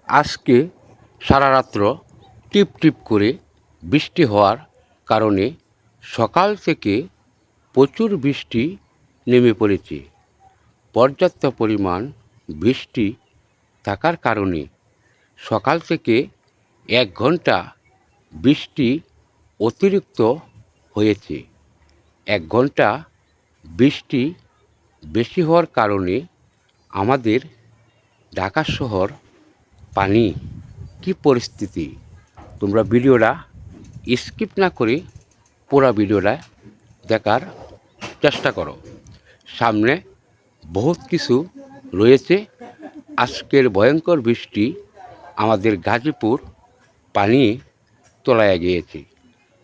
আজকে সারা রাত্র টিপ টিপ করে বৃষ্টি হওয়ার কারণে সকাল থেকে প্রচুর বৃষ্টি নেমে পড়েছে। পর্যাপ্ত পরিমাণ বৃষ্টি থাকার কারণে সকাল থেকে 1 ঘন্টা বৃষ্টি অতিরিক্ত হয়েছে। 1 ঘন্টা বৃষ্টি বেশি হওয়ার কারণে আমাদের ঢাকা শহর পানি কি পরিস্থিতি, তোমরা ভিডিওটা স্কিপ না করে পুরো ভিডিওটা দেখার চেষ্টা করো। সামনে বহুত কিছু রয়েছে। আজকের ভয়ঙ্কর বৃষ্টি আমাদের গাজীপুর পানি তলায় গিয়েছে।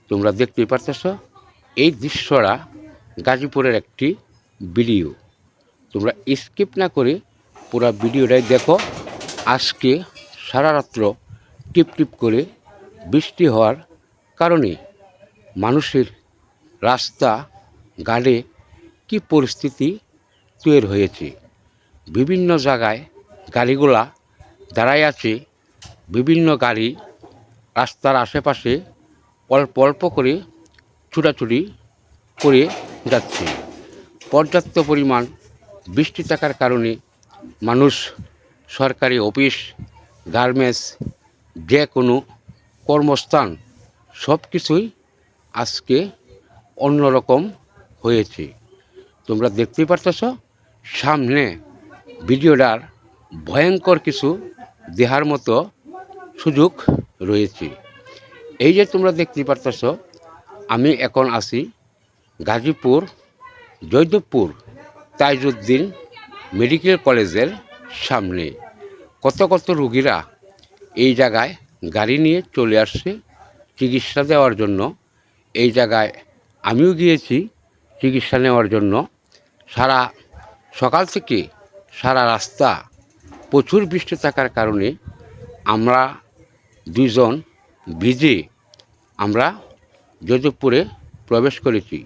তোমরা দেখতেই পারতেছ এই দৃশ্যটা গাজীপুরের একটি ভিডিও। তোমরা স্কিপ না করে পুরো ভিডিওটাই দেখো। আজকে সারা রাত্র টিপ টিপ করে বৃষ্টি হওয়ার কারণে মানুষের রাস্তা ঘাটে কী পরিস্থিতি তৈরি হয়েছে। বিভিন্ন জায়গায় গাড়িগুলা দাঁড়ায় আছে। বিভিন্ন গাড়ি রাস্তার আশেপাশে অল্প অল্প করে ছুটাছুটি করে যাচ্ছে। পর্যাপ্ত পরিমাণ বৃষ্টি থাকার কারণে মানুষ সরকারি অফিস, গার্মেন্টস, যে কোনো কর্মস্থান সব কিছুই আজকে অন্যরকম হয়েছে। তোমরা দেখতেই পারতেছ সামনে ভিডিওটার ভয়ঙ্কর কিছু দেখার মতো সুযোগ রয়েছে। এই যে তোমরা দেখতেই পারতেছ আমি এখন আছি গাজীপুর জয়দেবপুর তাজউদ্দিন মেডিকেল কলেজের সামনে। কত কত রোগীরা এই জায়গায় গাড়ি নিয়ে চলে আসছে চিকিৎসা দেওয়ার জন্য। এই জায়গায় আমিও গিয়েছি চিকিৎসা নেওয়ার জন্য। সারা সকাল থেকে সারা রাস্তা প্রচুর বৃষ্টি থাকার কারণে আমরা দুইজন ভিজে আমরা জয়দেবপুরে প্রবেশ করেছি।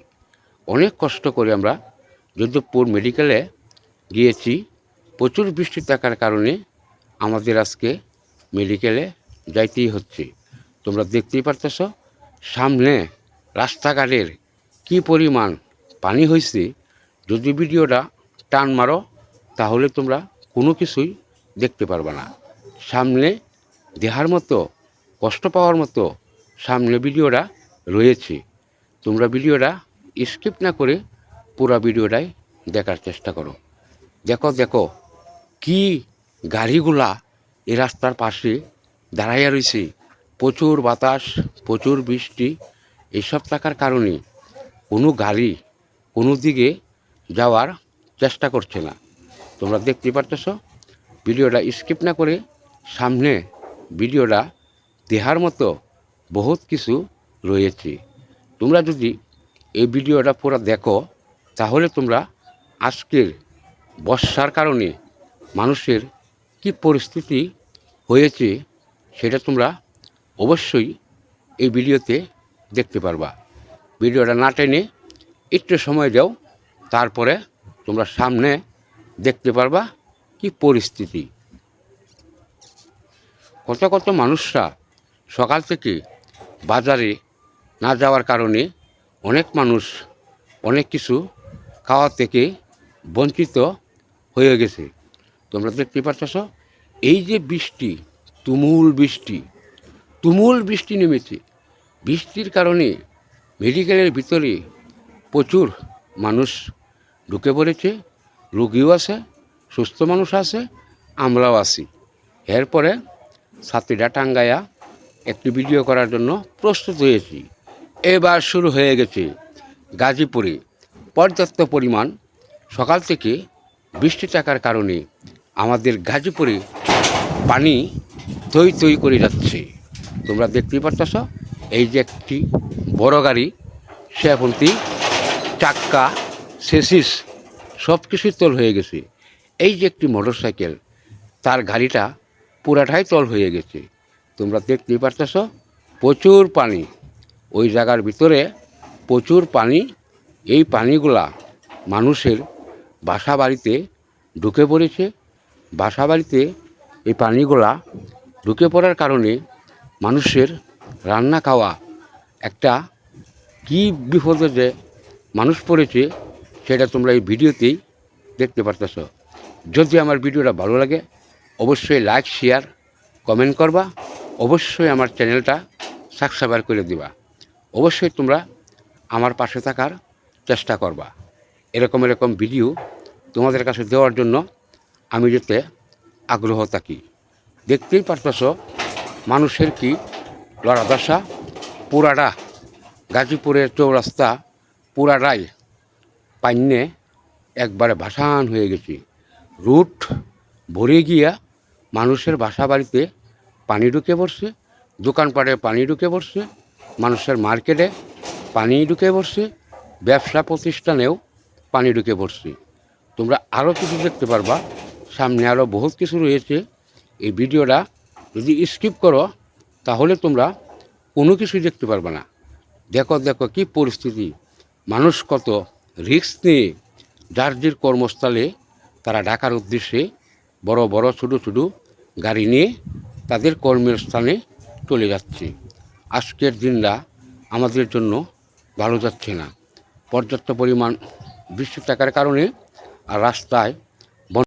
অনেক কষ্ট করে আমরা জয়দেবপুর মেডিকেলে গিয়েছি। প্রচুর বৃষ্টি থাকার কারণে আমাদের আজকে মেডিকেলে যাইতেই হচ্ছে। তোমরা দেখতেই পারতেছ সামনে রাস্তাঘাটের কি পরিমাণ পানি হয়েছে। যদি ভিডিওটা টান মারো তাহলে তোমরা কোনো কিছুই দেখতে পারবে না। সামনে দেখার মতো, কষ্ট পাওয়ার মতো সামনে ভিডিওটা রয়েছে। তোমরা ভিডিওটা স্কিপ না করে পুরো ভিডিওটাই দেখার চেষ্টা করো। দেখো দেখো কি গাড়িগুলা এই রাস্তার পাশে দাঁড়াইয়া রয়েছে। প্রচুর বাতাস, প্রচুর বৃষ্টি এসব থাকার কারণে কোনো গাড়ি কোনো দিকে যাওয়ার চেষ্টা করছে না। তোমরা দেখতে পারতেছ ভিডিওটা স্কিপ না করে সামনে ভিডিওটা দেখার মতো বহুত কিছু রয়েছে। তোমরা যদি এই ভিডিওটা পুরো দেখো তাহলে তোমরা আজকের বর্ষার কারণে মানুষের কি পরিস্থিতি হয়েছে সেটা তোমরা অবশ্যই এই ভিডিওতে দেখতে পারবা। ভিডিওটা না টেনে একটু সময় দাও, তারপরে তোমরা সামনে দেখতে পারবা কি পরিস্থিতি। কত কত মানুষরা সকাল থেকে বাজারে না যাওয়ার কারণে অনেক মানুষ অনেক কিছু খাওয়া থেকে বঞ্চিত হয়ে গেছে। তোমরা দেখতে পাচ্ছ এই যে বৃষ্টি, তুমুল বৃষ্টি নেমেছে। বৃষ্টির কারণে মেডিকেলের ভিতরে প্রচুর মানুষ ঢুকে পড়েছে। রোগীও আছে, সুস্থ মানুষ আছে, আমরাও আছি। এরপরে ছাত্রীরা টাঙ্গাইয়া একটি ভিডিও করার জন্য প্রস্তুত হয়েছি। এবার শুরু হয়ে গেছে গাজীপুরে পর্যাপ্ত পরিমাণ সকাল থেকে বৃষ্টি থাকার কারণে আমাদের গাজীপুরে পানি থই থই করে যাচ্ছে। তোমরা দেখতেই পারতেছ এই যে একটি বড় গাড়ি, সে এখনটি চাক্কা, সেসিস সব কিছুই তল হয়ে গেছে। এই যে একটি মোটরসাইকেল, তার গাড়িটা পুরাটাই তল হয়ে গেছে। তোমরা দেখতেই পারতেছ প্রচুর পানি ওই জায়গার ভিতরে, প্রচুর পানি। এই পানিগুলা মানুষের বাসা বাড়িতে ঢুকে পড়েছে। বাসা বাড়িতে এই পানিগুলা ঢুকে পড়ার কারণে মানুষের রান্না খাওয়া একটা কী বিপদে যে মানুষ পড়েছে সেটা তোমরা এই ভিডিওতেই দেখতে পারতেছ। যদি আমার ভিডিওটা ভালো লাগে অবশ্যই লাইক শেয়ার কমেন্ট করবা, অবশ্যই আমার চ্যানেলটা সাবস্ক্রাইব করে দিবা, অবশ্যই তোমরা আমার পাশে থাকার চেষ্টা করবা। এরকম ভিডিও তোমাদের কাছে দেওয়ার জন্য আমি যাতে আগ্রহ থাকি। দেখতেই পারতেছ মানুষের কি লড়াদশা, পুরাটা গাজীপুরের চৌরাস্তা পুরাটাই পান্নে একবারে ভাসান হয়ে গেছে। রুট ভরে গিয়া মানুষের বাসা বাড়িতে পানি ঢুকে পড়ছে, দোকানপাটে পানি ঢুকে পড়ছে, মানুষের মার্কেটে পানি ঢুকে পড়ছে, ব্যবসা প্রতিষ্ঠানেও পানি ঢুকে পড়ছে। তোমরা আরও কিছু দেখতে পারবা, সামনে আরও বহুত কিছু রয়েছে। এই ভিডিওটা যদি স্কিপ করো তাহলে তোমরা কোনো কিছুই দেখতে পারবে না। দেখো কি পরিস্থিতি, মানুষ কত রিস্ক নিয়ে যার যার কর্মস্থলে তারা ঢাকার উদ্দেশ্যে বড় বড় ছোটো গাড়ি নিয়ে তাদের কর্মের স্থানে চলে যাচ্ছে। আজকের দিনটা আমাদের জন্য ভালো যাচ্ছে না। পর্যাপ্ত পরিমাণ বৃষ্টি থাকার কারণে আর রাস্তায়